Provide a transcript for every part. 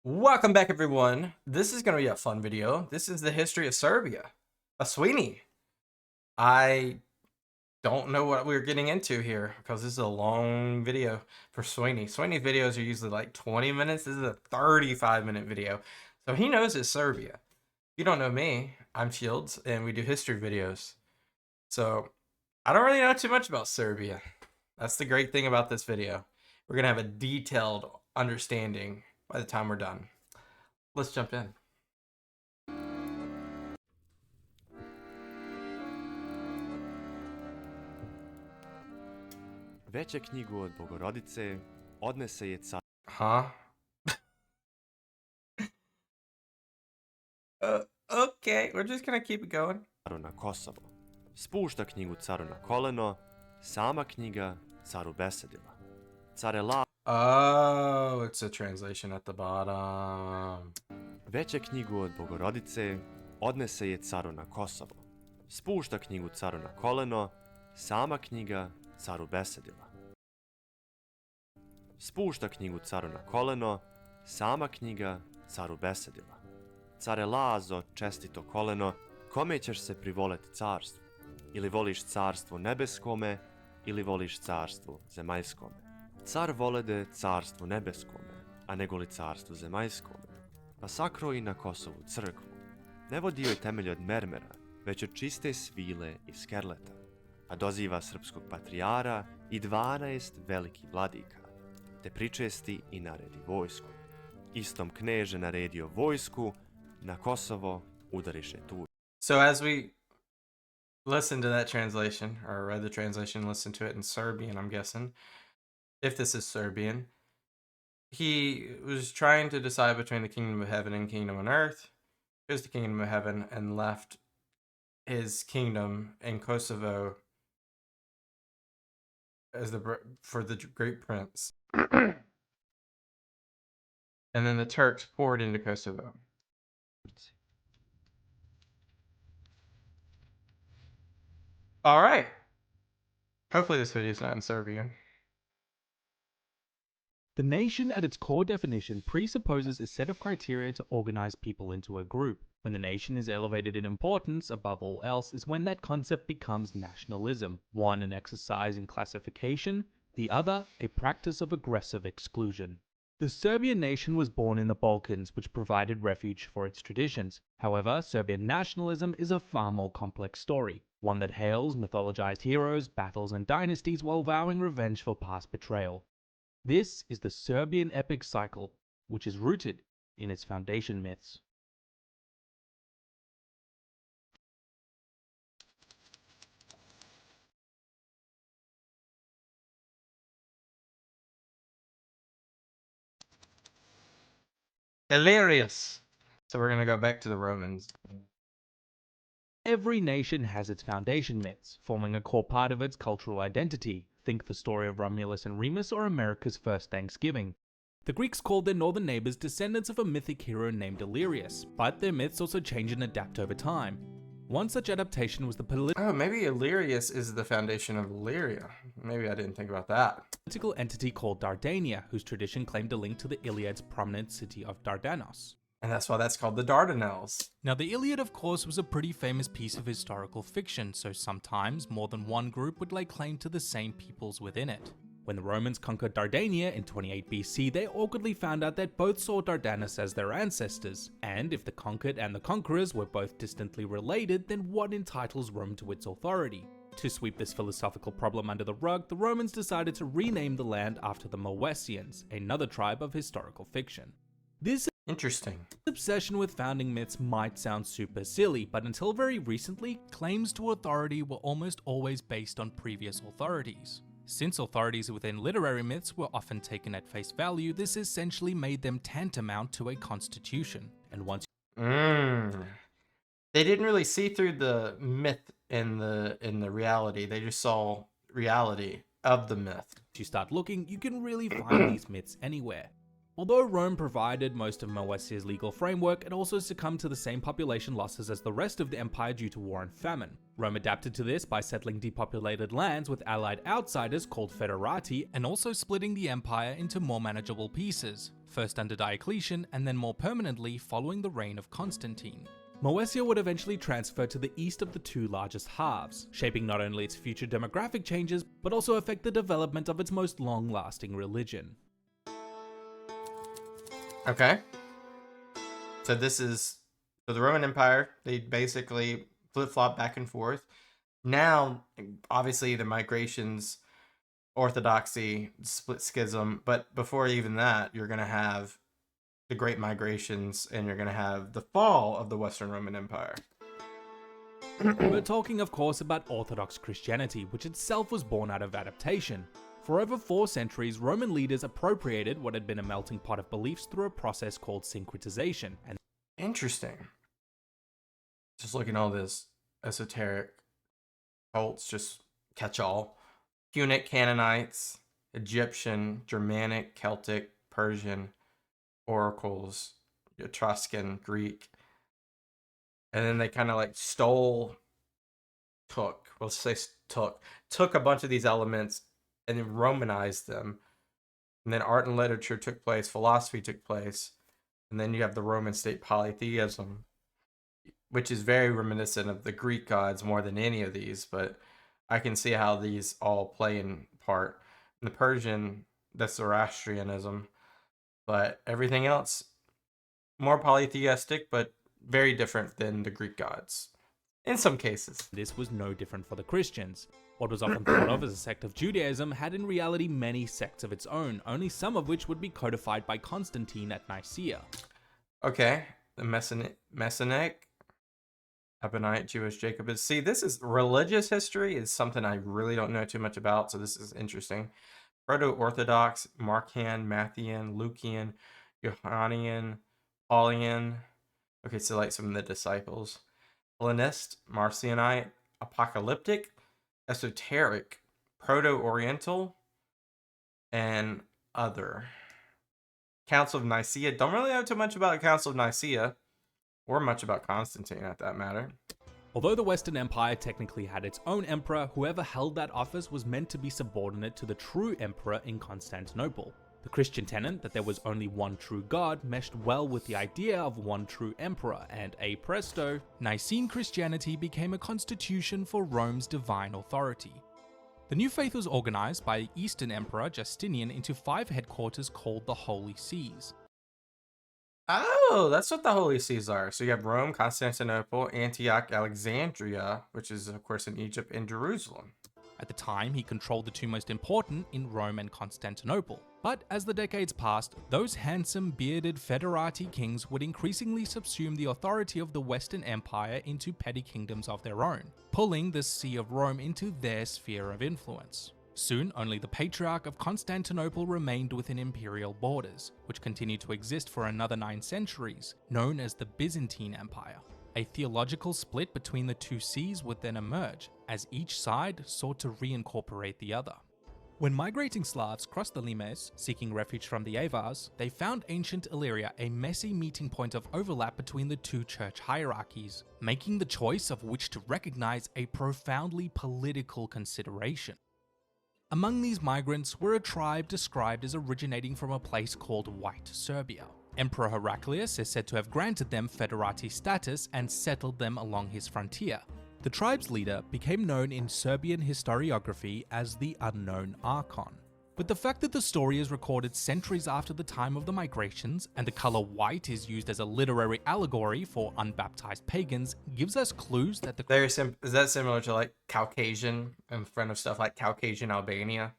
Welcome back, everyone. This is going to be a fun video. This is the history of Serbia. A Suibhne. I don't know what we're getting into here because this is a long video for Suibhne. Suibhne videos are usually like 20 minutes. This is a 35-minute video. So he knows it's Serbia. If you don't know me, I'm Shields, and we do history videos. So I don't really know too much about Serbia. That's the great thing about this video. We're going to have a detailed understanding by the time we're done. Let's jump in. Veće knjigu od Bogorodice odnese je car Huh? Okay, we're just gonna keep it going. caru na Kosovo. Spušta knjigu caru na koleno, sama knjiga caru besedila. Care la Oh, it's a translation at the bottom. Veće knjigu od Bogorodice odnese je caru na Kosovo. Spušta knjigu caru na koleno, sama knjiga caru besedila. Spušta knjigu caru na koleno, sama knjiga caru besedila. Care Lazo, čestito koleno, kome ćeš se privoleti carstvu? Ili voliš carstvo nebeskome, ili voliš carstvo zemaljskome? Car volede carstvu nebeskome, a negoli carstvu zemaljskome. Pa sakroji na Kosovu crkvu. Ne vodi joj temelj od mermera, već od čiste svile i skerleta. A doziva srpskog patrijara i 12 velikih vladika, te pričesti i naredi vojsku. Istom kneže naredio vojsku, na Kosovo udariše tu. So as we listened to that translation, or read the translation, listened to it in Serbian, I'm guessing, if this is Serbian, he was trying to decide between the kingdom of heaven and kingdom on earth. Chose the kingdom of heaven and left his kingdom in Kosovo as for the great prince. And then the Turks poured into Kosovo. All right. Hopefully this video is not in Serbian. The nation at its core definition presupposes a set of criteria to organize people into a group. When the nation is elevated in importance above all else is when that concept becomes nationalism, one an exercise in classification, the other a practice of aggressive exclusion. The Serbian nation was born in the Balkans, which provided refuge for its traditions. However, Serbian nationalism is a far more complex story, one that hails mythologized heroes, battles and dynasties while vowing revenge for past betrayal. This is the Serbian epic cycle, which is rooted in its foundation myths. Hilarious. So we're gonna go back to the Romans. Every nation has its foundation myths, forming a core part of its cultural identity. Think the story of Romulus and Remus or America's first Thanksgiving. The Greeks called their northern neighbors descendants of a mythic hero named Illyrius, but their myths also change and adapt over time. One such adaptation was the Oh, maybe Illyrius is the foundation of Illyria. Maybe I didn't think about that. political entity called Dardania, whose tradition claimed a link to the Iliad's prominent city of Dardanos. And that's why that's called the Dardanelles. Now, the Iliad, of course, was a pretty famous piece of historical fiction, so sometimes more than one group would lay claim to the same peoples within it. When the Romans conquered Dardania in 28 BC, they awkwardly found out that both saw Dardanus as their ancestors, and if the conquered and the conquerors were both distantly related, then what entitles Rome to its authority? To sweep this philosophical problem under the rug, the Romans decided to rename the land after the Moesians, another tribe of historical fiction. This Interesting. obsession with founding myths might sound super silly, but until very recently, Claims to authority were almost always based on previous authorities. Since authorities within literary myths were often taken at face value, this essentially made them tantamount to a constitution. and once They didn't really see through the myth in the reality. They just saw reality of the myth. you start looking, you can really find these myths anywhere. Although Rome provided most of Moesia's legal framework, it also succumbed to the same population losses as the rest of the empire due to war and famine. Rome adapted to this by settling depopulated lands with allied outsiders called foederati, and also splitting the empire into more manageable pieces, first under Diocletian and then more permanently following the reign of Constantine. Moesia would eventually transfer to the east of the two largest halves, shaping not only its future demographic changes, but also affect the development of its most long-lasting religion. Okay. So the Roman Empire, they basically flip-flop back and forth. Now, obviously, the migrations, orthodoxy, split schism, but before even that, you're going to have the Great Migrations, and you're going to have the fall of the Western Roman Empire. We're talking, of course, about Orthodox Christianity, which itself was born out of adaptation. For over 4 centuries, Roman leaders appropriated what had been a melting pot of beliefs through a process called syncretization. And Interesting. Just looking at all this esoteric cults, just catch all. Punic Canaanites, Egyptian, Germanic, Celtic, Persian, oracles, Etruscan, Greek. And then they kind of like took a bunch of these elements and then Romanized them. And then art and literature took place, philosophy took place. And then you have the Roman state polytheism, which is very reminiscent of the Greek gods more than any of these, but I can see how these all play in part. In the Persian, that's Zoroastrianism, but everything else, more polytheistic, but very different than the Greek gods, in some cases. this was no different for the Christians. What was often thought of as a sect of Judaism had in reality many sects of its own, only some of which would be codified by Constantine at Nicaea. Okay, the Messianic, Abinite, Jewish, Jacobite. See, this is religious history is something I really don't know too much about, so this is interesting. Proto-Orthodox, Markan, Matthean, Lucian, Johannian, Paulian. Okay, so like some of the disciples. Hellenist, Marcionite, Apocalyptic, Esoteric, Proto-Oriental, and other. Council of Nicaea. Don't really know too much about the Council of Nicaea, or much about Constantine at that matter. Although the Western Empire technically had its own emperor, whoever held that office was meant to be subordinate to the true emperor in Constantinople. The Christian tenet that there was only one true God meshed well with the idea of one true emperor, and presto, Nicene Christianity became a constitution for Rome's divine authority. The new faith was organized by Eastern Emperor Justinian into 5 headquarters called the Holy Sees. Oh, that's what the Holy Sees are. So you have Rome, Constantinople, Antioch, Alexandria, which is of course in Egypt, and Jerusalem. At the time, he controlled the 2 most important in Rome and Constantinople. But as the decades passed, those handsome, bearded federati kings would increasingly subsume the authority of the Western Empire into petty kingdoms of their own, pulling the See of Rome into their sphere of influence. Soon, only the Patriarch of Constantinople remained within imperial borders, which continued to exist for another 9 centuries, known as the Byzantine Empire. A theological split between the 2 sees would then emerge, as each side sought to reincorporate the other. When migrating Slavs crossed the Limes, seeking refuge from the Avars, they found ancient Illyria a messy meeting point of overlap between the 2 church hierarchies, making the choice of which to recognize a profoundly political consideration. Among these migrants were a tribe described as originating from a place called White Serbia. Emperor Heraclius is said to have granted them federati status and settled them along his frontier. The tribe's leader became known in Serbian historiography as the Unknown Archon. But the fact that the story is recorded centuries after the time of the migrations, and the color white is used as a literary allegory for unbaptized pagans, gives us clues that the Is that similar to like Caucasian in front of stuff like Caucasian Albania?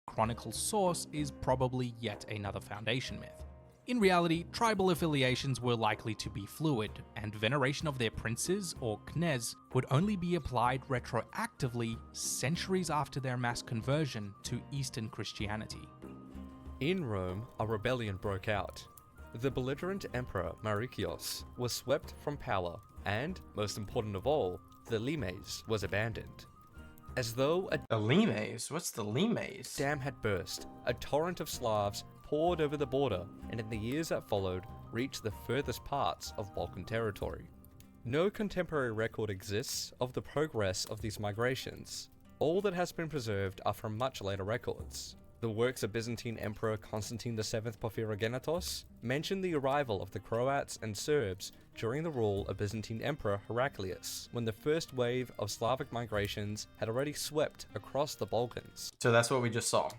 chronicle source is probably yet another foundation myth. In reality, tribal affiliations were likely to be fluid, and veneration of their princes, or knez, would only be applied retroactively centuries after their mass conversion to Eastern Christianity. In Rome, a rebellion broke out. The belligerent emperor Marikios was swept from power, and, most important of all, the limes was abandoned. As though a The Limes? What's the Limes? dam had burst, a torrent of Slavs poured over the border and in the years that followed reached the furthest parts of Balkan territory. No contemporary record exists of the progress of these migrations. All that has been preserved are from much later records. The works of Byzantine Emperor Constantine VII Porphyrogenitos mention the arrival of the Croats and Serbs during the rule of Byzantine Emperor Heraclius, when the first wave of Slavic migrations had already swept across the Balkans. So that's what we just saw.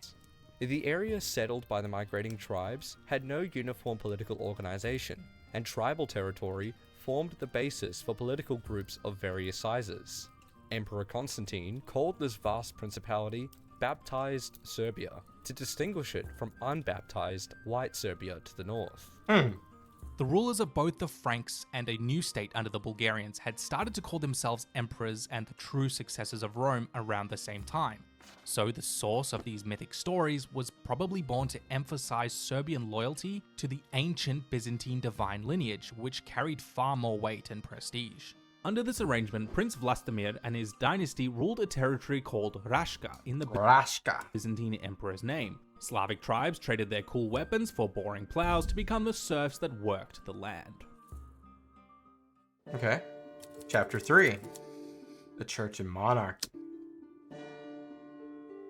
The area settled by the migrating tribes had no uniform political organization, and tribal territory formed the basis for political groups of various sizes. Emperor Constantine called this vast principality baptized Serbia, to distinguish it from unbaptized white Serbia to the north. The rulers of both the Franks and a new state under the Bulgarians had started to call themselves emperors and the true successors of Rome around the same time. So the source of these mythic stories was probably born to emphasize Serbian loyalty to the ancient Byzantine divine lineage, which carried far more weight and prestige. Under this arrangement, Prince Vlastimir and his dynasty ruled a territory called Rashka in the Rashka. Byzantine emperor's name. Slavic tribes traded their cool weapons for boring plows to become the serfs that worked the land. Okay. Chapter 3. The Church and Monarchy.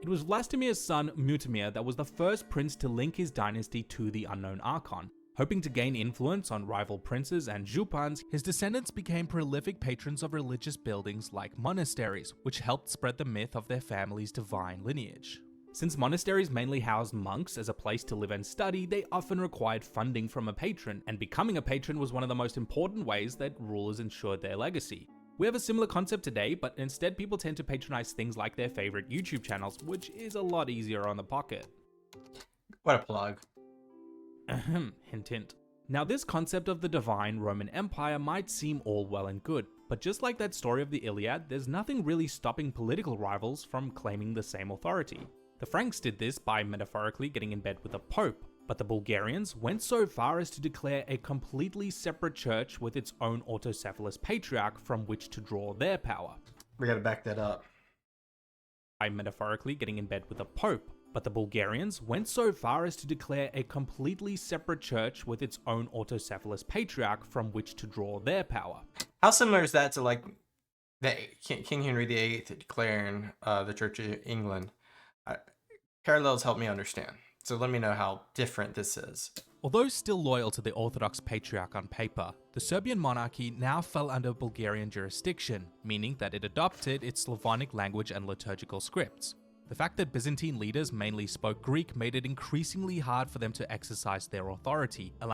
It was Vlastimir's son Mutimir that was the first prince to link his dynasty to the unknown Archon. Hoping to gain influence on rival princes and Zhupans, His descendants became prolific patrons of religious buildings like monasteries, which helped spread the myth of their family's divine lineage. since monasteries mainly housed monks as a place to live and study, they often required funding from a patron, and becoming a patron was one of the most important ways that rulers ensured their legacy. We have a similar concept today, but instead people tend to patronize things like their favorite YouTube channels, which is a lot easier on the pocket. What a plug. Hint hint. Now this concept of the divine Roman Empire might seem all well and good, but just like that story of the Iliad, there's nothing really stopping political rivals from claiming the same authority. The Franks did this by metaphorically getting in bed with the Pope, but the Bulgarians went so far as to declare a completely separate church with its own autocephalous patriarch from which to draw their power. We gotta back that up. By metaphorically getting in bed with the Pope, but the Bulgarians went so far as to declare a completely separate church with its own autocephalous patriarch from which to draw their power. How similar is that to like King Henry VIII declaring the Church of England? Parallels help me understand. So let me know how different this is. Although still loyal to the Orthodox Patriarch on paper, the Serbian monarchy now fell under Bulgarian jurisdiction, meaning that it adopted its Slavonic language and liturgical scripts. The fact that Byzantine leaders mainly spoke Greek made it increasingly hard for them to exercise their authority, allowing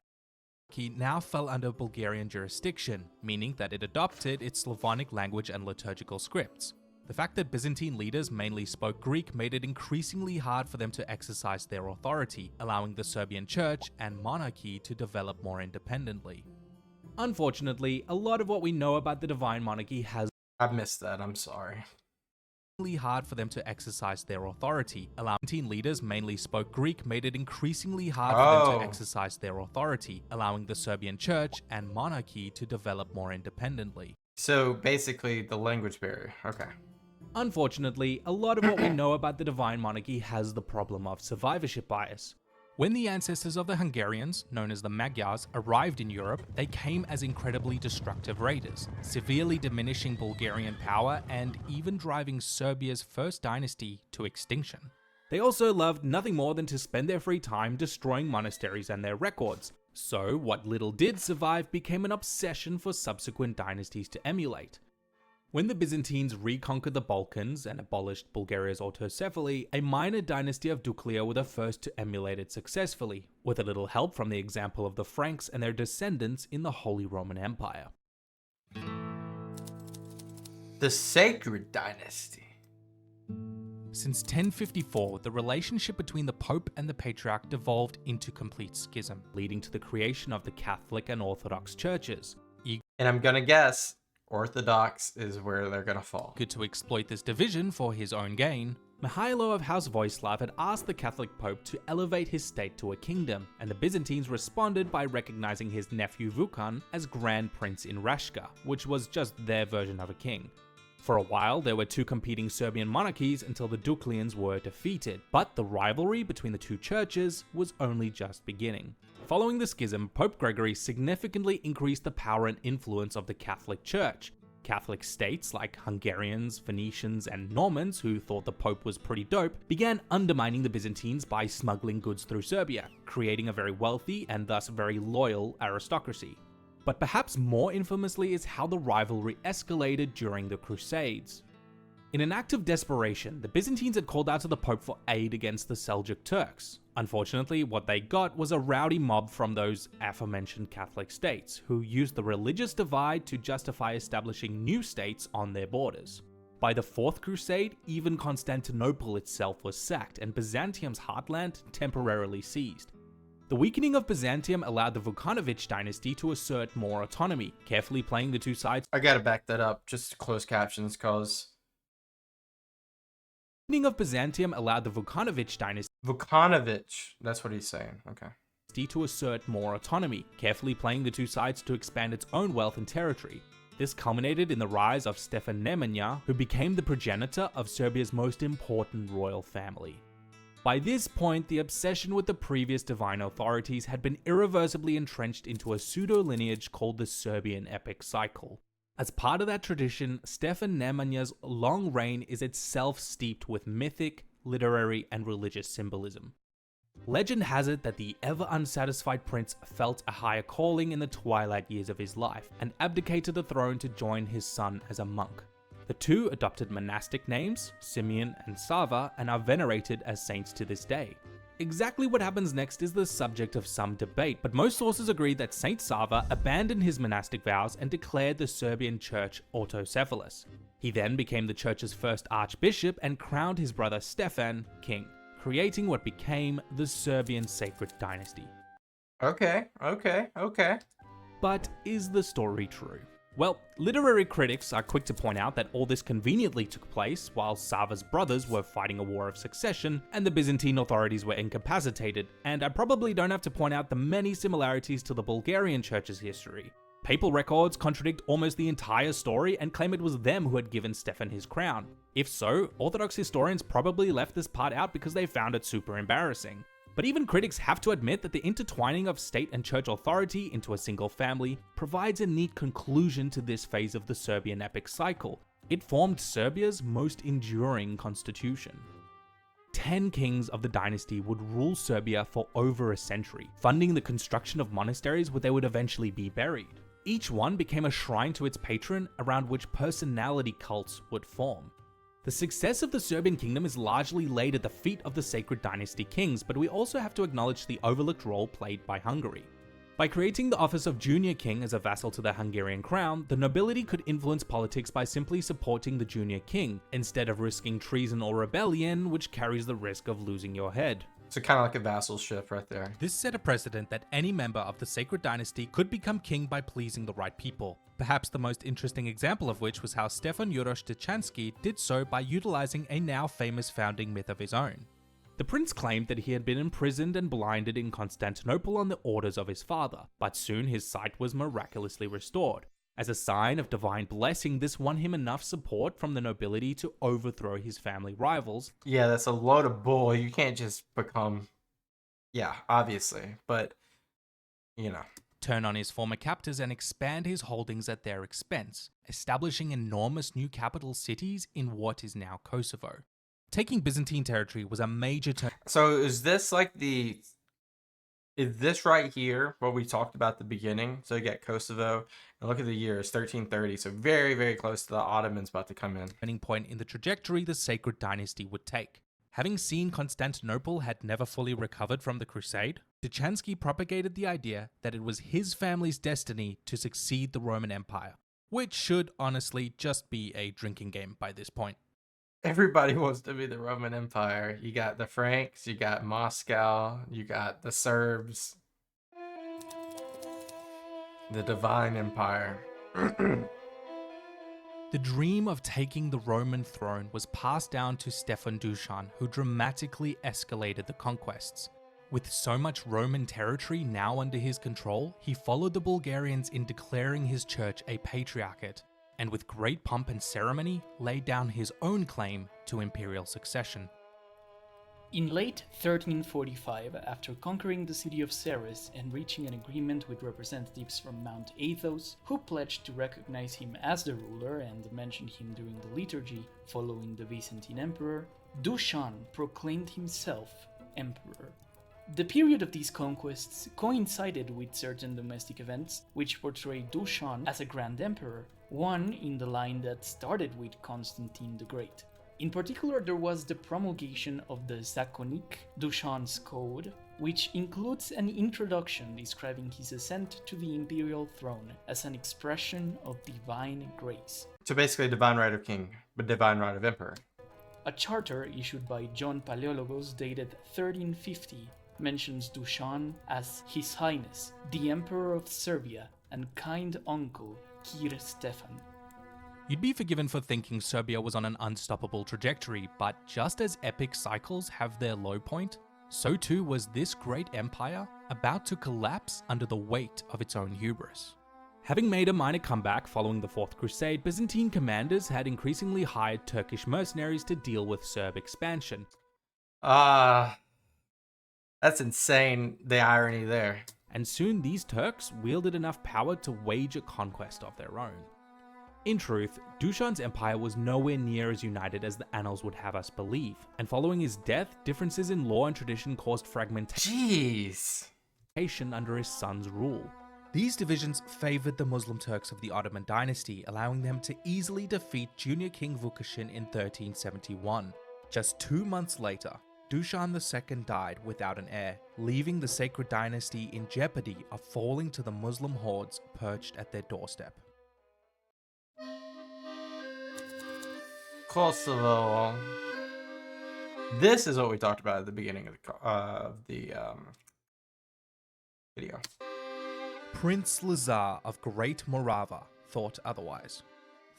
the monarchy now fell under Bulgarian jurisdiction, meaning that it adopted its Slavonic language and liturgical scripts. The fact that Byzantine leaders mainly spoke Greek made it increasingly hard for them to exercise their authority, allowing the Serbian church and monarchy to develop more independently. Unfortunately, a lot of what we know about the divine monarchy has I missed that, I'm sorry. Hard for them to exercise their authority, allowing Byzantine leaders mainly spoke Greek made it increasingly hard for them to exercise their authority, allowing the Serbian church and monarchy to develop more independently. So basically the language barrier. Okay. Unfortunately, a lot of what we know about the divine monarchy has the problem of survivorship bias. When the ancestors of the Hungarians, known as the Magyars, arrived in Europe, they came as incredibly destructive raiders, severely diminishing Bulgarian power and even driving Serbia's first dynasty to extinction. They also loved nothing more than to spend their free time destroying monasteries and their records, so what little did survive became an obsession for subsequent dynasties to emulate. When the Byzantines reconquered the Balkans and abolished Bulgaria's autocephaly, a minor dynasty of Duklia were the first to emulate it successfully, with a little help from the example of the Franks and their descendants in the Holy Roman Empire. The Sacred Dynasty. Since 1054, the relationship between the Pope and the Patriarch devolved into complete schism, leading to the creation of the Catholic and Orthodox churches. And I'm gonna guess Orthodox is where they're gonna fall. Good to exploit this division for his own gain. Mihailo of House Voislav had asked the Catholic Pope to elevate his state to a kingdom, and the Byzantines responded by recognizing his nephew Vukan as Grand Prince in Rashka, which was just their version of a king. For a while, there were two competing Serbian monarchies until the Duklians were defeated, but the rivalry between the two churches was only just beginning. Following the schism, Pope Gregory significantly increased the power and influence of the Catholic Church. Catholic states like Hungarians, Phoenicians, and Normans, who thought the Pope was pretty dope, began undermining the Byzantines by smuggling goods through Serbia, creating a very wealthy and thus very loyal aristocracy. But perhaps more infamously is how the rivalry escalated during the Crusades. In an act of desperation, the Byzantines had called out to the Pope for aid against the Seljuk Turks. Unfortunately, what they got was a rowdy mob from those aforementioned Catholic states, who used the religious divide to justify establishing new states on their borders. By the Fourth Crusade, even Constantinople itself was sacked and Byzantium's heartland temporarily seized. The weakening of Byzantium allowed the Vukanovic dynasty to assert more autonomy, carefully playing the two sides. I gotta back that up, just closed captions, cause The weakening of Byzantium allowed the Vukanovic dynasty Vukanovic, that's what he's saying, okay. to assert more autonomy, carefully playing the two sides to expand its own wealth and territory. This culminated in the rise of Stefan Nemanja, who became the progenitor of Serbia's most important royal family. By this point, the obsession with the previous divine authorities had been irreversibly entrenched into a pseudo-lineage called the Serbian epic cycle. As part of that tradition, Stefan Nemanja's long reign is itself steeped with mythic, literary, and religious symbolism. Legend has it that the ever-unsatisfied prince felt a higher calling in the twilight years of his life and abdicated the throne to join his son as a monk. The two adopted monastic names, Simeon and Sava, and are venerated as saints to this day. Exactly what happens next is the subject of some debate, but most sources agree that Saint Sava abandoned his monastic vows and declared the Serbian church autocephalous. He then became the church's first archbishop and crowned his brother Stefan king, creating what became the Serbian sacred dynasty. Okay. But is the story true? Well, literary critics are quick to point out that all this conveniently took place while Sava's brothers were fighting a war of succession and the Byzantine authorities were incapacitated, and I probably don't have to point out the many similarities to the Bulgarian church's history. Papal records contradict almost the entire story and claim it was them who had given Stefan his crown. If so, Orthodox historians probably left this part out because they found it super embarrassing. But even critics have to admit that the intertwining of state and church authority into a single family provides a neat conclusion to this phase of the Serbian epic cycle. It formed Serbia's most enduring constitution. 10 kings of the dynasty would rule Serbia for over a century, funding the construction of monasteries where they would eventually be buried. Each one became a shrine to its patron around which personality cults would form. The success of the Serbian kingdom is largely laid at the feet of the sacred dynasty kings, but we also have to acknowledge the overlooked role played by Hungary. By creating the office of junior king as a vassal to the Hungarian crown, the nobility could influence politics by simply supporting the junior king, instead of risking treason or rebellion, which carries the risk of losing your head. So kind of like a vassalship right there. This set a precedent that any member of the sacred dynasty could become king by pleasing the right people. Perhaps the most interesting example of which was how Stefan Juroš Dechansky did so by utilizing a now famous founding myth of his own. The prince claimed that he had been imprisoned and blinded in Constantinople on the orders of his father, but soon his sight was miraculously restored. As a sign of divine blessing, this won him enough support from the nobility to overthrow his family rivals. Yeah, that's a load of bull. You can't just become... Yeah, obviously, but, you know. Turn on his former captors and expand his holdings at their expense, establishing enormous new capital cities in what is now Kosovo. Taking Byzantine territory was a major turn. So is this like the... Is this right here what we talked about at the beginning? So you get Kosovo, and look at the year, it's 1330, so very, very close to the Ottomans about to come in. Turning point in the trajectory the sacred dynasty would take. Having seen Constantinople had never fully recovered from the crusade, Dechansky propagated the idea that it was his family's destiny to succeed the Roman Empire, which should honestly just be a drinking game by this point. Everybody wants to be the Roman Empire. You got the Franks, you got Moscow, you got the Serbs. The Divine Empire. The dream of taking the Roman throne was passed down to Stefan Dušan, who dramatically escalated the conquests. With so much Roman territory now under his control, he followed the Bulgarians in declaring his church a patriarchate, and with great pomp and ceremony laid down his own claim to imperial succession. In late 1345, after conquering the city of Ceres and reaching an agreement with representatives from Mount Athos, who pledged to recognize him as the ruler and mentioned him during the liturgy following the Byzantine emperor, Dušan proclaimed himself emperor. The period of these conquests coincided with certain domestic events which portrayed Dušan as a grand emperor, one in the line that started with Constantine the Great. In particular, there was the promulgation of the Zakonic, Dušan's Code, which includes an introduction describing his ascent to the imperial throne as an expression of divine grace. So basically, divine right of king, but divine right of emperor. A charter issued by John Paleologos dated 1350 mentions Dušan as His Highness, the Emperor of Serbia, and kind uncle Kir Stefan. You'd be forgiven for thinking Serbia was on an unstoppable trajectory, but just as epic cycles have their low point, so too was this great empire about to collapse under the weight of its own hubris. Having made a minor comeback following the Fourth Crusade, Byzantine commanders had increasingly hired Turkish mercenaries to deal with Serb expansion. That's insane, the irony there. And soon these Turks wielded enough power to wage a conquest of their own. In truth, Dušan's empire was nowhere near as united as the annals would have us believe, and following his death, differences in law and tradition caused fragmentation under his son's rule. These divisions favored the Muslim Turks of the Ottoman dynasty, allowing them to easily defeat junior King Vukašin in 1371. Just 2 months later, Dušan II died without an heir, leaving the sacred dynasty in jeopardy of falling to the Muslim hordes perched at their doorstep. Kosovo. This is what we talked about at the beginning of the video. Prince Lazar of Great Morava thought otherwise.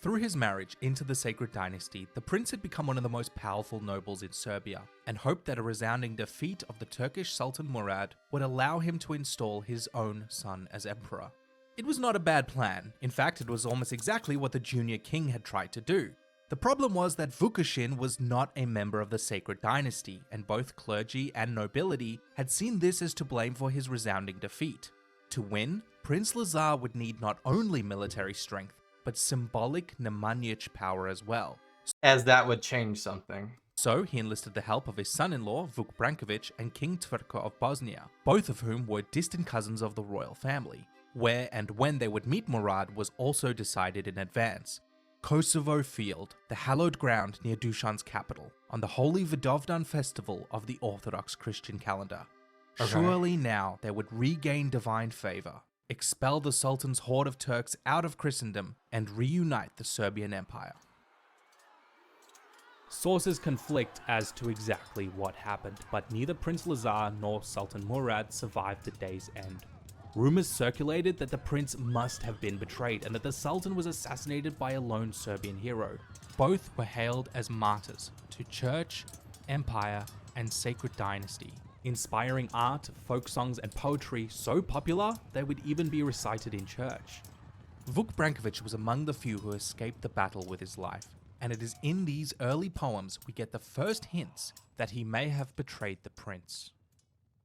Through his marriage into the sacred dynasty, the prince had become one of the most powerful nobles in Serbia, and hoped that a resounding defeat of the Turkish Sultan Murad would allow him to install his own son as emperor. It was not a bad plan. In fact, it was almost exactly what the junior king had tried to do. The problem was that Vukašin was not a member of the sacred dynasty, and both clergy and nobility had seen this as to blame for his resounding defeat. To win, Prince Lazar would need not only military strength, but symbolic Nemanjic power as well. As that would change something. So he enlisted the help of his son-in-law, Vuk Branković, and King Tvrko of Bosnia, both of whom were distant cousins of the royal family. Where and when they would meet Murad was also decided in advance. Kosovo Field, the hallowed ground near Dušan's capital, on the holy Vidovdan festival of the Orthodox Christian calendar. Okay. Surely now they would regain divine favor, expel the Sultan's horde of Turks out of Christendom, and reunite the Serbian Empire. Sources conflict as to exactly what happened, but neither Prince Lazar nor Sultan Murad survived the day's end. Rumors circulated that the prince must have been betrayed and that the Sultan was assassinated by a lone Serbian hero. Both were hailed as martyrs to church, empire, and sacred dynasty, inspiring art, folk songs, and poetry so popular they would even be recited in church. Vuk Branković was among the few who escaped the battle with his life, and it is in these early poems we get the first hints that he may have betrayed the prince.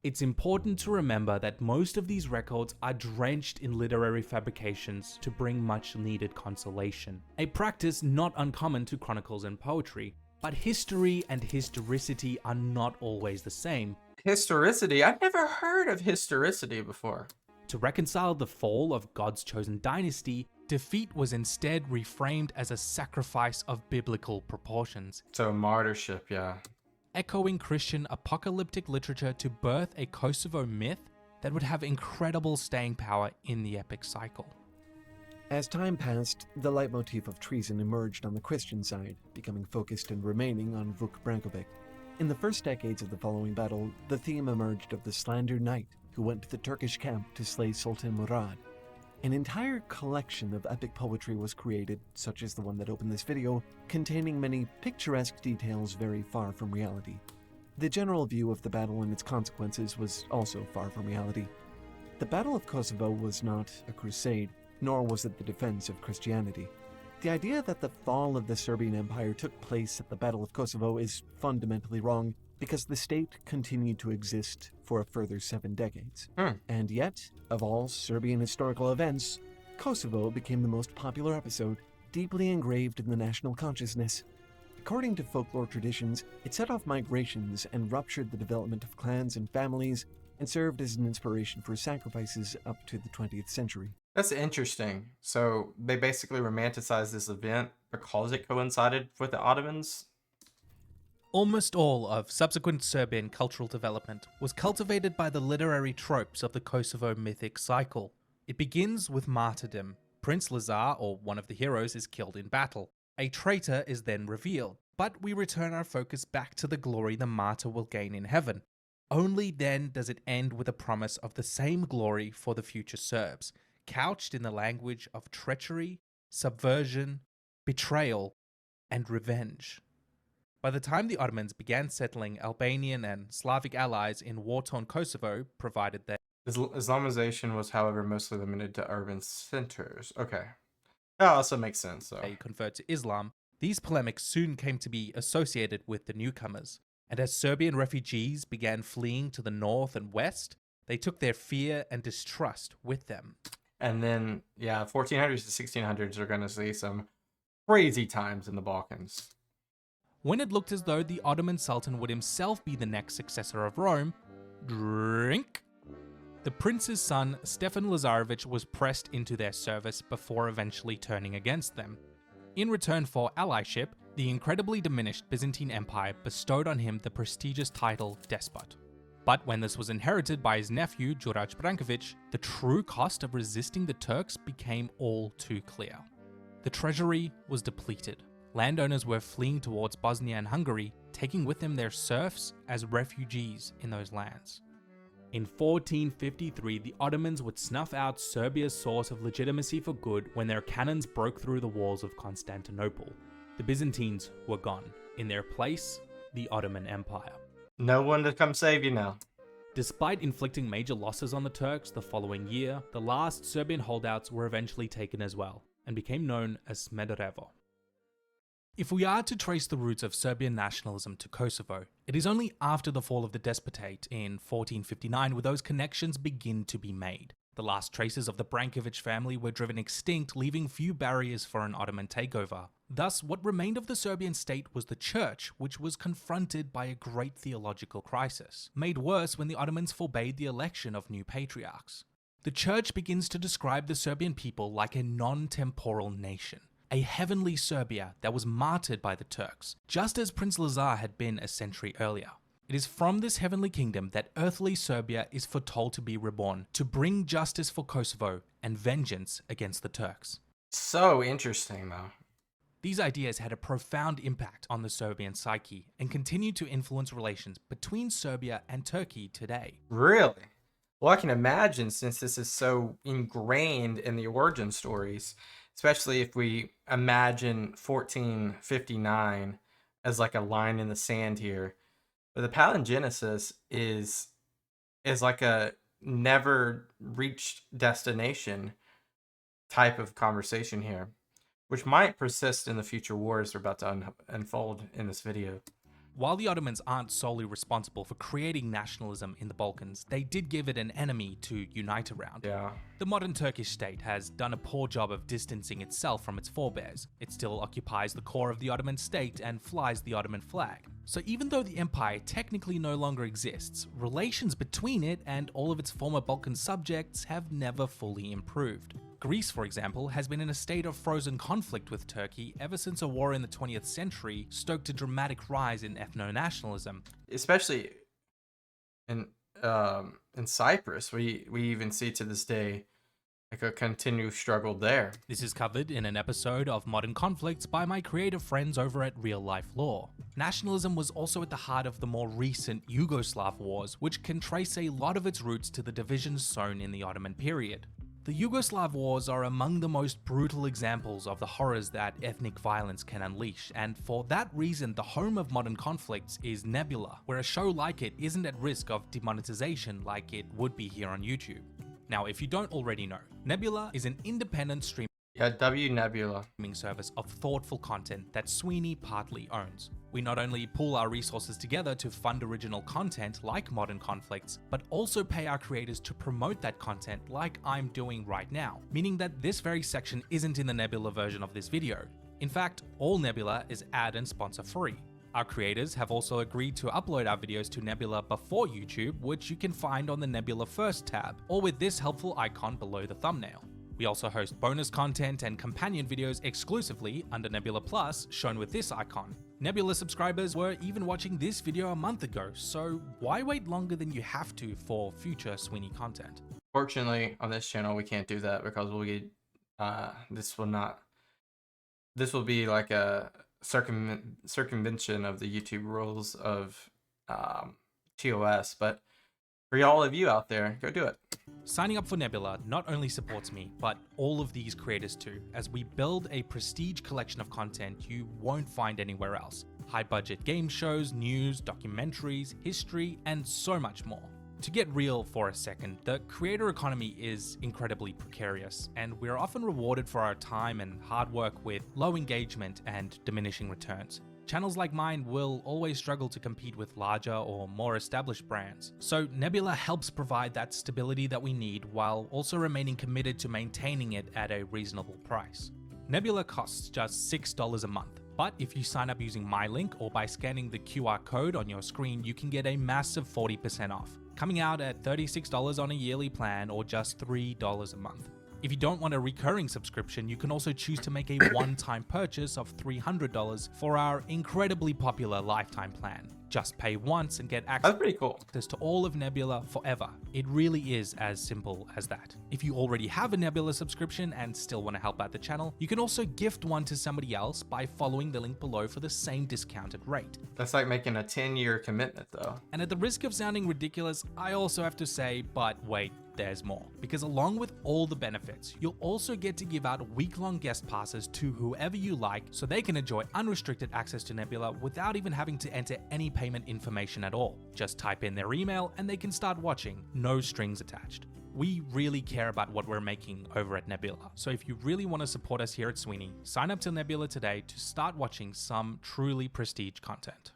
It's important to remember that most of these records are drenched in literary fabrications to bring much needed consolation, a practice not uncommon to chronicles and poetry, but history and historicity are not always the same. Historicity? I've never heard of historicity before. To reconcile the fall of God's chosen dynasty, Defeat was instead reframed as a sacrifice of biblical proportions. So martyrship, yeah. Echoing Christian apocalyptic literature to birth a Kosovo myth that would have incredible staying power in the epic cycle. As time passed, the leitmotif of treason emerged on the Christian side, becoming focused and remaining on Vuk Branković. In the first decades of the following battle, the theme emerged of the slandered knight who went to the Turkish camp to slay Sultan Murad. An entire collection of epic poetry was created, such as the one that opened this video, containing many picturesque details very far from reality. The general view of the battle and its consequences was also far from reality. The Battle of Kosovo was not a crusade, nor was it the defense of Christianity. The idea that the fall of the Serbian Empire took place at the Battle of Kosovo is fundamentally wrong, because the state continued to exist for a further 7 decades. And yet, of all Serbian historical events, Kosovo became the most popular episode, deeply engraved in the national consciousness. According to folklore traditions, it set off migrations and ruptured the development of clans and families, and served as an inspiration for sacrifices up to the 20th century. That's interesting. So they basically romanticized this event because it coincided with the Ottomans? Almost all of subsequent Serbian cultural development was cultivated by the literary tropes of the Kosovo mythic cycle. It begins with martyrdom. Prince Lazar, or one of the heroes, is killed in battle. A traitor is then revealed, but we return our focus back to the glory the martyr will gain in heaven. Only then does it end with a promise of the same glory for the future Serbs, couched in the language of treachery, subversion, betrayal, and revenge. By the time the Ottomans began settling Albanian and Slavic allies in war-torn Kosovo, provided that Islamization was, however, mostly limited to urban centers. Okay. That also makes sense, though. they convert to Islam, these polemics soon came to be associated with the newcomers. And as Serbian refugees began fleeing to the north and west, they took their fear and distrust with them. And then, yeah, 1400s to 1600s are going to see some crazy times in the Balkans. When it looked as though the Ottoman Sultan would himself be the next successor of Rome, drink, the prince's son Stefan Lazarevic was pressed into their service before eventually turning against them. In return for allyship, the incredibly diminished Byzantine Empire bestowed on him the prestigious title despot. But when this was inherited by his nephew Đurađ Branković, the true cost of resisting the Turks became all too clear. The treasury was depleted. Landowners were fleeing towards Bosnia and Hungary, taking with them their serfs as refugees in those lands. In 1453, the Ottomans would snuff out Serbia's source of legitimacy for good when their cannons broke through the walls of Constantinople. The Byzantines were gone. In their place, the Ottoman Empire. No one to come save you now. Despite inflicting major losses on the Turks the following year, the last Serbian holdouts were eventually taken as well, and became known as Smederevo. If we are to trace the roots of Serbian nationalism to Kosovo, it is only after the fall of the Despotate in 1459 where those connections begin to be made. The last traces of the Branković family were driven extinct, leaving few barriers for an Ottoman takeover. Thus, what remained of the Serbian state was the church, which was confronted by a great theological crisis, made worse when the Ottomans forbade the election of new patriarchs. The church begins to describe the Serbian people like a non-temporal nation, a heavenly Serbia that was martyred by the Turks, just as Prince Lazar had been a century earlier. It is from this heavenly kingdom that earthly Serbia is foretold to be reborn, to bring justice for Kosovo and vengeance against the Turks. So interesting, though. These ideas had a profound impact on the Serbian psyche and continue to influence relations between Serbia and Turkey today. Really? Well, I can imagine, since this is so ingrained in the origin stories, especially if we imagine 1459 as like a line in the sand here. But the palingenesis is like a never reached destination type of conversation here, which might persist in the future wars we're about to unfold in this video. While the Ottomans aren't solely responsible for creating nationalism in the Balkans, they did give it an enemy to unite around. Yeah. The modern Turkish state has done a poor job of distancing itself from its forebears. It still occupies the core of the Ottoman state and flies the Ottoman flag. So even though the empire technically no longer exists, relations between it and all of its former Balkan subjects have never fully improved. Greece, for example, has been in a state of frozen conflict with Turkey ever since a war in the 20th century stoked a dramatic rise in ethno-nationalism. Especially in Cyprus, we even see to this day like a continued struggle there. This is covered in an episode of Modern Conflicts by my creative friends over at Real Life Law. Nationalism was also at the heart of the more recent Yugoslav wars, which can trace a lot of its roots to the divisions sown in the Ottoman period. The Yugoslav wars are among the most brutal examples of the horrors that ethnic violence can unleash, and for that reason the home of Modern Conflicts is Nebula, where a show like it isn't at risk of demonetization like it would be here on YouTube. Now, if you don't already know, Nebula is an independent stream. Yeah, W Nebula. streaming service of thoughtful content that Suibhne partly owns. We not only pool our resources together to fund original content like Modern Conflicts, but also pay our creators to promote that content like I'm doing right now, meaning that this very section isn't in the Nebula version of this video. In fact, all Nebula is ad and sponsor free. Our creators have also agreed to upload our videos to Nebula before YouTube, which you can find on the Nebula First tab, or with this helpful icon below the thumbnail. We also host bonus content and companion videos exclusively under Nebula Plus, shown with this icon. Nebula subscribers were even watching this video a month ago, so why wait longer than you have to for future Suibhne content? Fortunately, on this channel, we can't do that because we'll get, this will be like a circumvention of the YouTube rules of TOS, but for all of you out there, go do it. Signing up for Nebula not only supports me, but all of these creators too, as we build a prestige collection of content you won't find anywhere else. High budget game shows, news, documentaries, history, and so much more. To get real for a second, the creator economy is incredibly precarious, and we're often rewarded for our time and hard work with low engagement and diminishing returns. Channels like mine will always struggle to compete with larger or more established brands. So Nebula helps provide that stability that we need while also remaining committed to maintaining it at a reasonable price. Nebula costs just $6 a month, but if you sign up using my link or by scanning the QR code on your screen, you can get a massive 40% off, coming out at $36 on a yearly plan or just $3 a month. If you don't want a recurring subscription, you can also choose to make a one-time purchase of $300 for our incredibly popular lifetime plan. Just pay once and get access That's pretty cool. to all of Nebula forever. It really is as simple as that. If you already have a Nebula subscription and still want to help out the channel, you can also gift one to somebody else by following the link below for the same discounted rate. That's like making a 10-year commitment, though. And at the risk of sounding ridiculous, I also have to say, but wait, there's more. Because along with all the benefits, you'll also get to give out week-long guest passes to whoever you like so they can enjoy unrestricted access to Nebula without even having to enter any payment information at all. Just type in their email and they can start watching, no strings attached. We really care about what we're making over at Nebula, so if you really want to support us here at Suibhne, sign up to Nebula today to start watching some truly prestige content.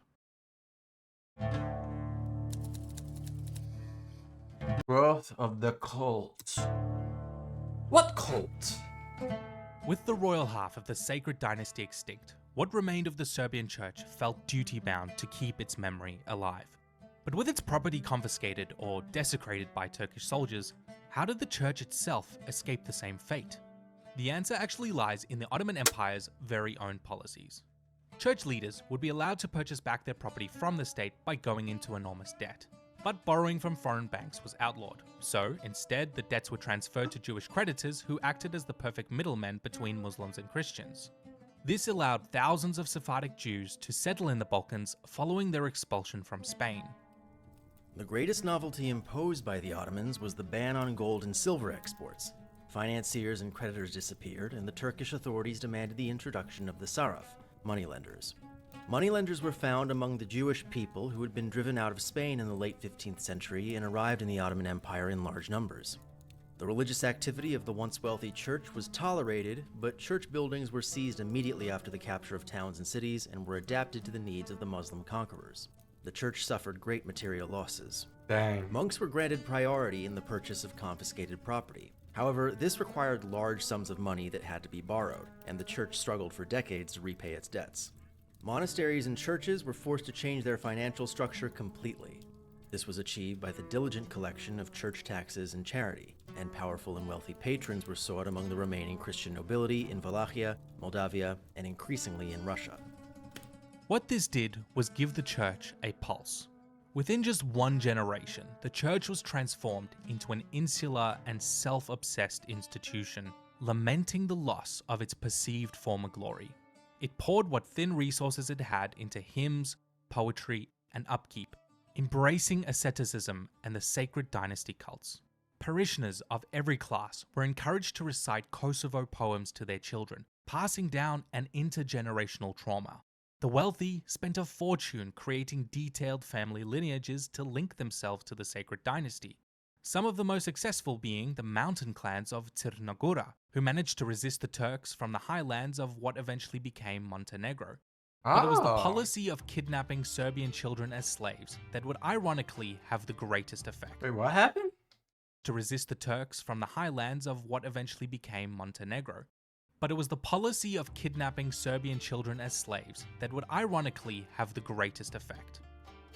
Growth of the cult. What cult? With the royal half of the sacred dynasty extinct, what remained of the Serbian church felt duty-bound to keep its memory alive. But with its property confiscated or desecrated by Turkish soldiers, how did the church itself escape the same fate? The answer actually lies in the Ottoman Empire's very own policies. Church leaders would be allowed to purchase back their property from the state by going into enormous debt. But borrowing from foreign banks was outlawed, so instead the debts were transferred to Jewish creditors who acted as the perfect middlemen between Muslims and Christians. This allowed thousands of Sephardic Jews to settle in the Balkans following their expulsion from Spain. The greatest novelty imposed by the Ottomans was the ban on gold and silver exports. Financiers and creditors disappeared, and the Turkish authorities demanded the introduction of the saraf, moneylenders. Moneylenders were found among the Jewish people who had been driven out of Spain in the late 15th century and arrived in the Ottoman Empire in large numbers. The religious activity of the once wealthy church was tolerated, but church buildings were seized immediately after the capture of towns and cities and were adapted to the needs of the Muslim conquerors. The church suffered great material losses. Dang. Monks were granted priority in the purchase of confiscated property. However, this required large sums of money that had to be borrowed, and the church struggled for decades to repay its debts. Monasteries and churches were forced to change their financial structure completely. This was achieved by the diligent collection of church taxes and charity, and powerful and wealthy patrons were sought among the remaining Christian nobility in Wallachia, Moldavia, and increasingly in Russia. What this did was give the church a pulse. Within just one generation, the church was transformed into an insular and self-obsessed institution, lamenting the loss of its perceived former glory. It poured what thin resources it had into hymns, poetry, and upkeep, embracing asceticism and the sacred dynasty cults. Parishioners of every class were encouraged to recite Kosovo poems to their children, passing down an intergenerational trauma. The wealthy spent a fortune creating detailed family lineages to link themselves to the sacred dynasty. some of the most successful being the mountain clans of Crna, who managed to resist the Turks from the highlands of what eventually became Montenegro. But it was the Oh. policy of kidnapping Serbian children as slaves that would ironically have the greatest effect. Wait, what happened? To resist the Turks from the highlands of what eventually became Montenegro. But it was the policy of kidnapping Serbian children as slaves that would ironically have the greatest effect.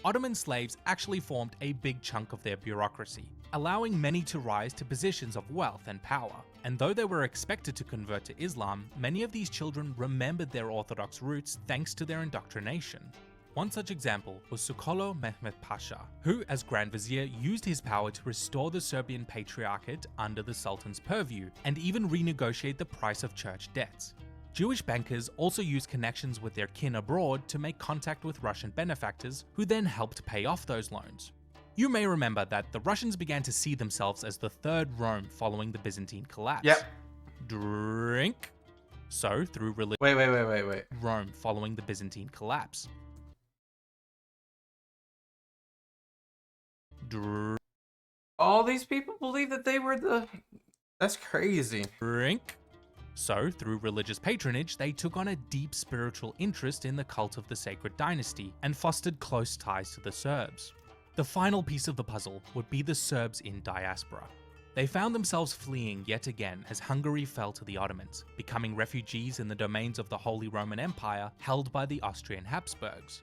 Ottoman slaves actually formed a big chunk of their bureaucracy, allowing many to rise to positions of wealth and power. And though they were expected to convert to Islam, many of these children remembered their Orthodox roots thanks to their indoctrination. One such example was Sukolo Mehmet Pasha, who, as Grand Vizier, used his power to restore the Serbian Patriarchate under the Sultan's purview, and even renegotiate the price of church debts. Jewish bankers also used connections with their kin abroad to make contact with Russian benefactors, who then helped pay off those loans. You may remember that the Russians began to see themselves as the third Rome following the Byzantine collapse. Yep. Drink. So, through religion, Wait. Rome following the Byzantine collapse. All these people believe that they were the... That's crazy. Drink. So, through religious patronage, they took on a deep spiritual interest in the cult of the sacred dynasty and fostered close ties to the Serbs. The final piece of the puzzle would be the Serbs in diaspora. They found themselves fleeing yet again as Hungary fell to the Ottomans, becoming refugees in the domains of the Holy Roman Empire held by the Austrian Habsburgs.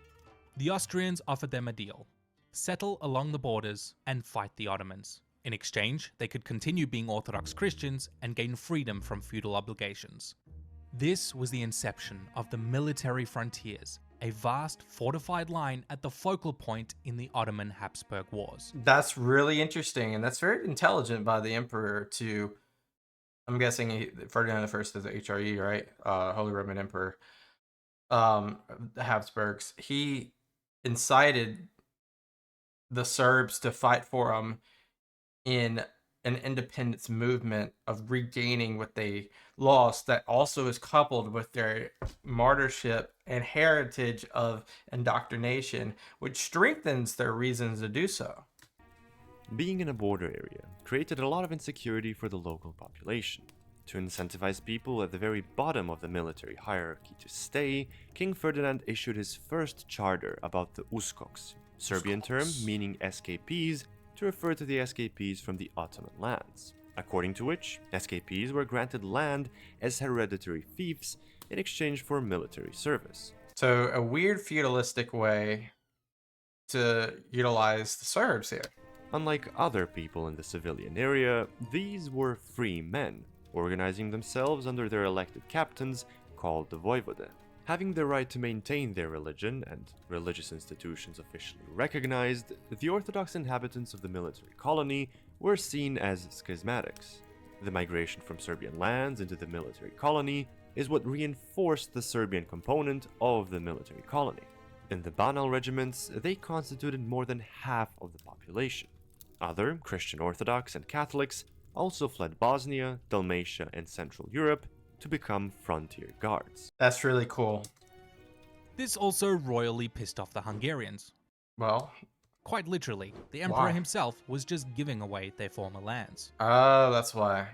The Austrians offered them a deal: settle along the borders and fight the Ottomans. In exchange, they could continue being Orthodox Christians and gain freedom from feudal obligations. This was the inception of the military frontiers, a vast fortified line at the focal point in the Ottoman Habsburg Wars. That's really interesting, and that's very intelligent by the emperor to... I'm guessing Ferdinand I is the HRE, right? Holy Roman Emperor. The Habsburgs. He incited the Serbs to fight for him in an independence movement of regaining what they lost, that also is coupled with their martyrship and heritage of indoctrination, which strengthens their reasons to do so. Being in a border area created a lot of insecurity for the local population. To incentivize people at the very bottom of the military hierarchy to stay, King Ferdinand issued his first charter about the uskoks, Serbian term meaning escapees, to refer to the escapees from the Ottoman lands, according to which escapees were granted land as hereditary fiefs in exchange for military service. So a weird feudalistic way to utilize the Serbs here. Unlike other people in the civilian area, these were free men, organizing themselves under their elected captains called the voivode. Having the right to maintain their religion and religious institutions officially recognized, the Orthodox inhabitants of the military colony were seen as schismatics. The migration from Serbian lands into the military colony is what reinforced the Serbian component of the military colony. In the Banal regiments, they constituted more than half of the population. Other Christian Orthodox and Catholics also fled Bosnia, Dalmatia, and Central Europe to become frontier guards. That's really cool. This also royally pissed off the Hungarians. Well, Quite literally, the emperor why? himself was just giving away their former lands. Oh, that's why.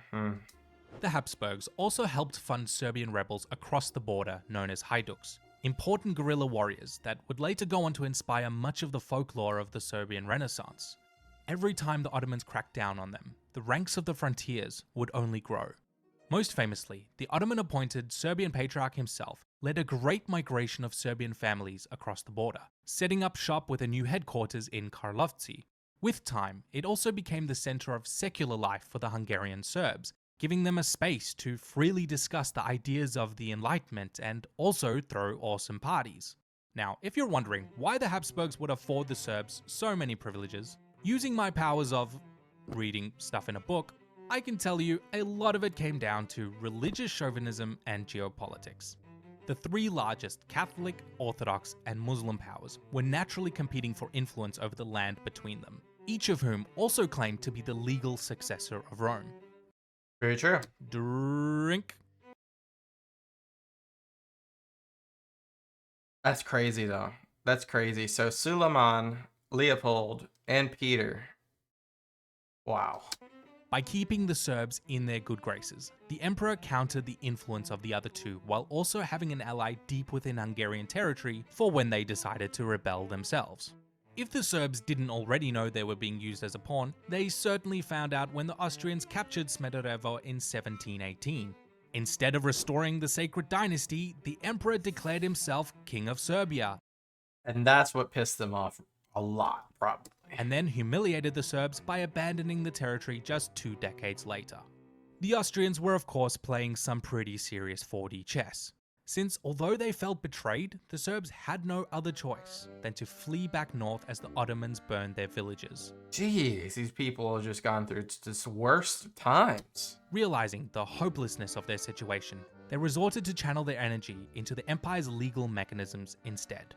The Habsburgs also helped fund Serbian rebels across the border known as Hajduks, important guerrilla warriors that would later go on to inspire much of the folklore of the Serbian Renaissance. Every time the Ottomans cracked down on them, the ranks of the frontiers would only grow. Most famously, the Ottoman-appointed Serbian Patriarch himself led a great migration of Serbian families across the border, setting up shop with a new headquarters in Karlovci. With time, it also became the center of secular life for the Hungarian Serbs, giving them a space to freely discuss the ideas of the Enlightenment and also throw awesome parties. Now, if you're wondering why the Habsburgs would afford the Serbs so many privileges, using my powers of reading stuff in a book, I can tell you a lot of it came down to religious chauvinism and geopolitics. The three largest Catholic, Orthodox, and Muslim powers were naturally competing for influence over the land between them, each of whom also claimed to be the legal successor of Rome. Very true. Drink. That's crazy, though. That's crazy. So Suleiman, Leopold, and Peter Wow. By keeping the Serbs in their good graces, the emperor countered the influence of the other two while also having an ally deep within Hungarian territory for when they decided to rebel themselves. If the Serbs didn't already know they were being used as a pawn, they certainly found out when the Austrians captured Smederevo in 1718. Instead of restoring the sacred dynasty, the emperor declared himself King of Serbia, And that's what pissed them off a lot, probably. and then humiliated the Serbs by abandoning the territory just 2 decades later. The Austrians were of course playing some pretty serious 4D chess, since although they felt betrayed, the Serbs had no other choice than to flee back north as the Ottomans burned their villages. Jeez, these people have just gone through just worst times. Realizing the hopelessness of their situation, they resorted to channel their energy into the empire's legal mechanisms instead.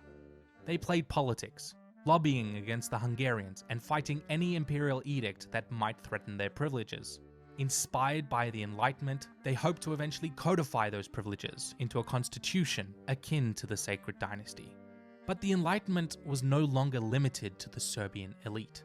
They played politics, lobbying against the Hungarians and fighting any imperial edict that might threaten their privileges. Inspired by the Enlightenment, they hoped to eventually codify those privileges into a constitution akin to the sacred dynasty. But the Enlightenment was no longer limited to the Serbian elite.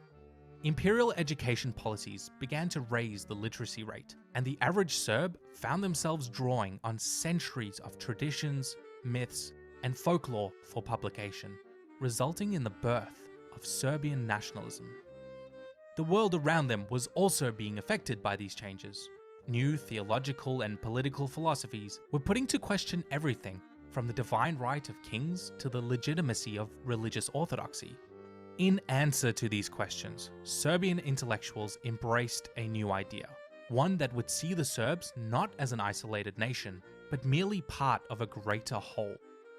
Imperial education policies began to raise the literacy rate, and the average Serb found themselves drawing on centuries of traditions, myths, and folklore for publication, resulting in the birth of Serbian nationalism. The world around them was also being affected by these changes. New theological and political philosophies were putting to question everything from the divine right of kings to the legitimacy of religious orthodoxy. In answer to these questions, Serbian intellectuals embraced a new idea, one that would see the Serbs not as an isolated nation, but merely part of a greater whole.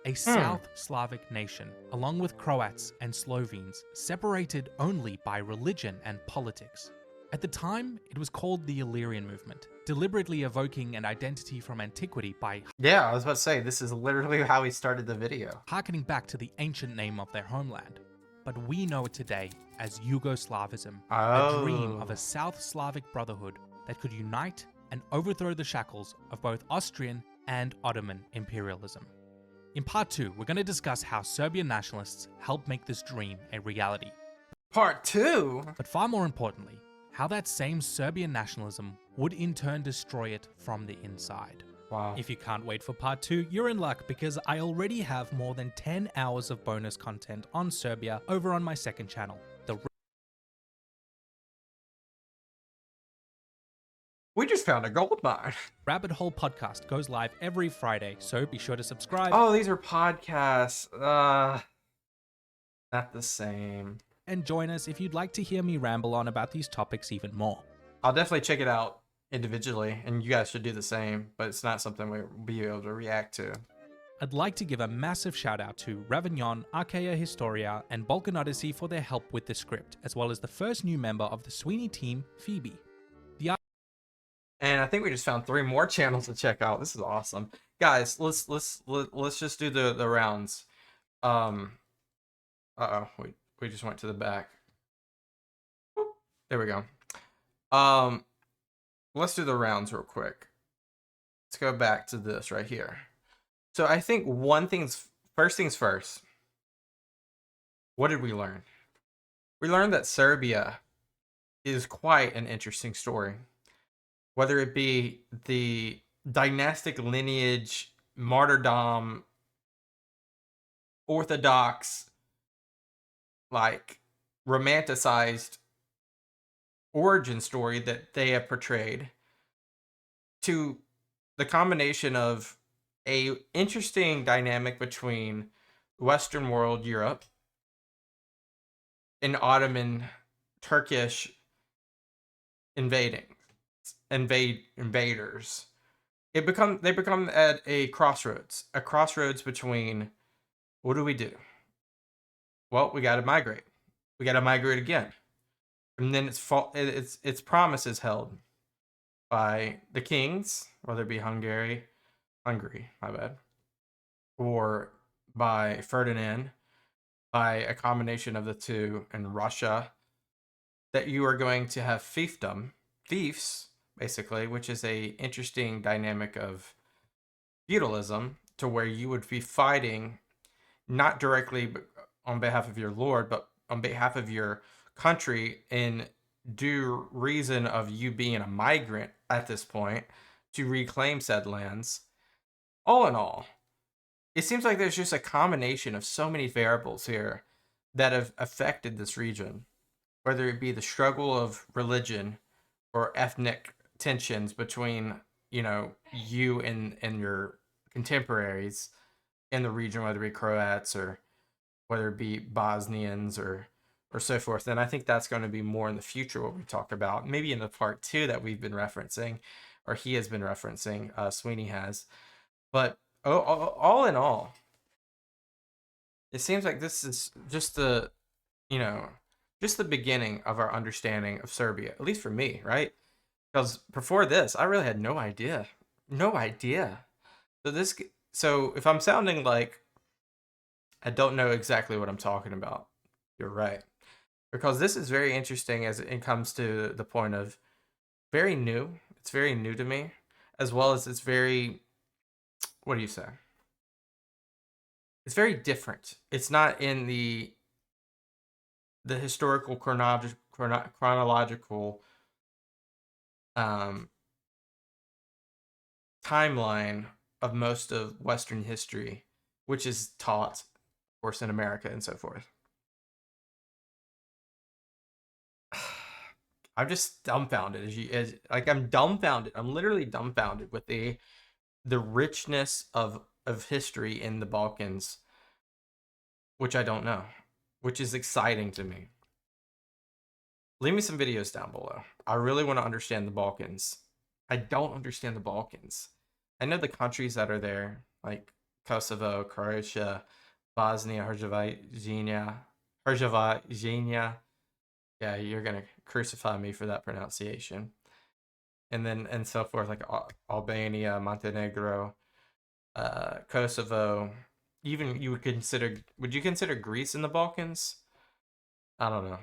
A South Slavic nation, along with Croats and Slovenes, separated only by religion and politics. At the time, it was called the Illyrian movement, deliberately evoking an identity from antiquity by Yeah, I was about to say, this is literally how we started the video. harkening back to the ancient name of their homeland. But we know it today as Yugoslavism, a dream of a South Slavic brotherhood that could unite and overthrow the shackles of both Austrian and Ottoman imperialism. In part 2, we're going to discuss how Serbian nationalists helped make this dream a reality. Part 2? But far more importantly, how that same Serbian nationalism would in turn destroy it from the inside. Wow. If you can't wait for part 2, you're in luck because I already have more than 10 hours of bonus content on Serbia over on my second channel, We just found a gold mine. Rabbit Hole Podcast goes live every Friday, so be sure to subscribe Oh, these are podcasts. Not the same. and join us if you'd like to hear me ramble on about these topics even more. I'll definitely check it out individually, and you guys should do the same, but it's not something we'll be able to react to. I'd like to give a massive shout out to Ravignon, Archaea Historia, and Balkan Odyssey for their help with the script, as well as the first new member of the Suibhne team, Phoebe. And I think we just found 3 more channels to check out. This is awesome. Guys, let's just do the rounds. Uh-oh, we just went to the back. Whoop, there we go. Let's do the rounds real quick. Let's go back to this right here. So I think first things first. What did we learn? We learned that Serbia is quite an interesting story. Whether it be the dynastic lineage, martyrdom, orthodox, like romanticized origin story that they have portrayed, to the combination of a interesting dynamic between Western world, Europe, and Ottoman, Turkish invaders. They become at a crossroads between, what do we do? Well, we got to migrate. We got to migrate again, and then its promise is held by the kings, whether it be Hungary, my bad, or by Ferdinand, by a combination of the two, in Russia, that you are going to have fiefs, basically, which is a interesting dynamic of feudalism, to where you would be fighting not directly on behalf of your lord, but on behalf of your country in due reason of you being a migrant at this point to reclaim said lands. All in all, it seems like there's just a combination of so many variables here that have affected this region, whether it be the struggle of religion or ethnic tensions between, you and your contemporaries in the region, whether it be Croats or whether it be Bosnians or so forth. And I think that's going to be more in the future what we talk about, maybe in the part 2 that we've been referencing, or he has been referencing, Suibhne has. But all in all, it seems like this is just the beginning of our understanding of Serbia, at least for me, right? Because before this, I really had no idea. So if I'm sounding like I don't know exactly what I'm talking about, you're right. Because this is very interesting as it comes to the point of very new. It's very new to me, as well as it's very, what do you say? It's very different. It's not in the historical chronological timeline of most of Western history, which is taught, of course, in America and so forth. I'm just dumbfounded. I'm dumbfounded. I'm literally dumbfounded with the richness of history in the Balkans, which I don't know, which is exciting to me. Leave me some videos down below. I really want to understand the Balkans. I don't understand the Balkans. I know the countries that are there, like Kosovo, Croatia, Bosnia, Herzegovina. Yeah, you're gonna crucify me for that pronunciation. And so forth, like Albania, Montenegro, Kosovo. Even would you consider Greece in the Balkans? I don't know.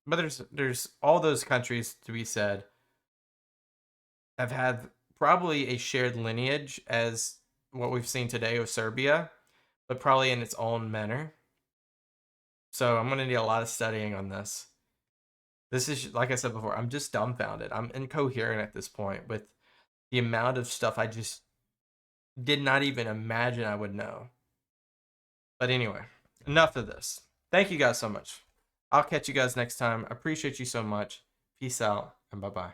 But there's all those countries, to be said, have had probably a shared lineage as what we've seen today with Serbia, but probably in its own manner. So I'm gonna need a lot of studying on this. This is, like I said before, I'm just dumbfounded. I'm incoherent at this point with the amount of stuff I just did not even imagine I would know. But anyway, enough of this. Thank you guys so much. I'll catch you guys next time. I appreciate you so much. Peace out and bye-bye.